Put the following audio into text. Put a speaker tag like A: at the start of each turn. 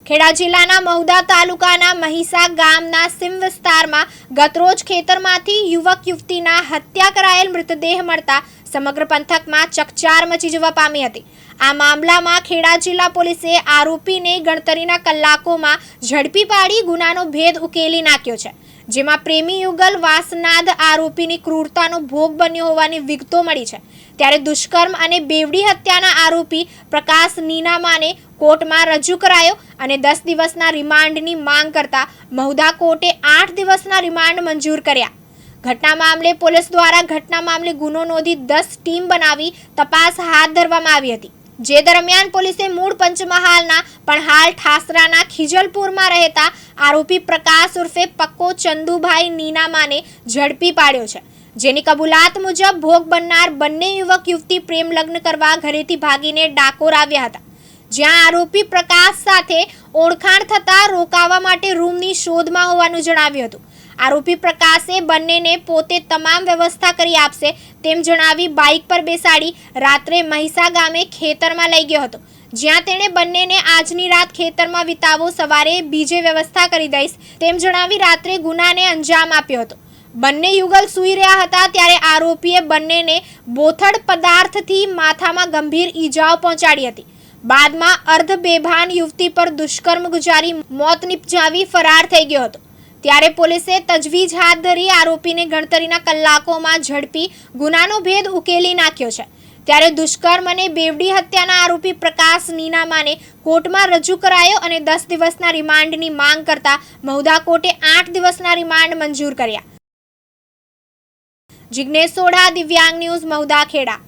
A: ખેડા જિલ્લાના મહુધા તાલુકાના મહીસા ગામના સીમ વિસ્તારમાં ગતરોજ ખેતરમાંથી યુવક યુવતીના હત્યા કરાયેલ મૃતદેહ મળતા સમગ્ર પંથકમાં ચકચાર મચી જવા પામી હતી। આ મામલામાં ખેડા જિલ્લા પોલીસે આરોપીને ગણતરીના કલાકોમાં ઝડપી પાડી ગુનાનો ભેદ ઉકેલી નાખ્યો છે, જેમાં પ્રેમી યુગલ વાસનાદ આરોપીની ક્રૂરતાનો ભોગ બન્યો હોવાની વિગતો મળી છે। ત્યારે દુષ્કર્મ અને બેવડી હત્યાના આરોપી પ્રકાશ નીનામાને કોર્ટમાં રજૂ કરાયો અને 10 દિવસના રિમાન્ડની માંગ કરતા મહુધા કોર્ટે 8 દિવસના રિમાન્ડ મંજૂર કર્યા। ઘટના મામલે પોલીસ દ્વારા ઘટના મામલે ગુનો નોંધી 10 ટીમ બનાવી તપાસ હાથ ધરવામાં આવી હતી, જે દરમિયાન પોલીસે મૂળ પંચમહાલના પણ હાલ ઠાસરાના ખીજલપુરમાં રહેતા આરોપી પ્રકાશ ઉર્ફે પક્કો ચંદુભાઈ નીનામાને ઝડપી પાડ્યો છે, જેની કબૂલાત મુજબ ભોગ બનનાર બંને યુવક યુવતી પ્રેમ લગ્ન કરવા ઘરેથી ભાગીને ડાકોર આવ્યા હતા, જ્યાં આરોપી પ્રકાશ સાથે ઓળખાણ થતા રોકાવા માટે રૂમની શોધમાં હોવાનું જણાવ્યું હતું। આરોપી પ્રકાશે બંનેને પોતે તમામ વ્યવસ્થા કરી આપશે તેમ જણાવી બાઇક પર બેસાડી રાત્રે મહીસા ગામે ખેતરમાં લઈ ગયો હતો, જ્યાં તેણે બંનેને આજની રાત ખેતરમાં વિતાવો, સવારે બીજે વ્યવસ્થા કરી દઈશ તેમ જણાવી રાત્રે ગુનાને અંજામ આપ્યો હતો। બંને યુગલ સૂઈ રહ્યા હતા ત્યારે આરોપીએ બંનેને બોથડ પદાર્થથી માથામાં ગંભીર ઈજાઓ પહોંચાડી હતી। બાદમાં અર્ધ બેભાન યુવતી પર દુષ્કર્મ ગુજારી મોત નિપજાવી ફરાર થઈ ગયો હતો। ત્યારે પોલીસે તજવીજ હાથ ધરી આરોપીને ગણતરીના કલાકોમાં ઝડપી ગુનાનો ભેદ ઉકેલી નાખ્યો છે। ત્યારે દુષ્કર્મ અને બેવડી હત્યાના આરોપી પ્રકાશ નીનામાને કોર્ટમાં રજૂ કરાયો અને 10 દિવસના રિમાન્ડની માંગ કરતા મહુધા કોર્ટે 8 દિવસના રિમાન્ડ મંજૂર કર્યા। જિગ્નેશ સોઢા, દિવ્યાંગ ન્યૂઝ, મહુધા, ખેડા।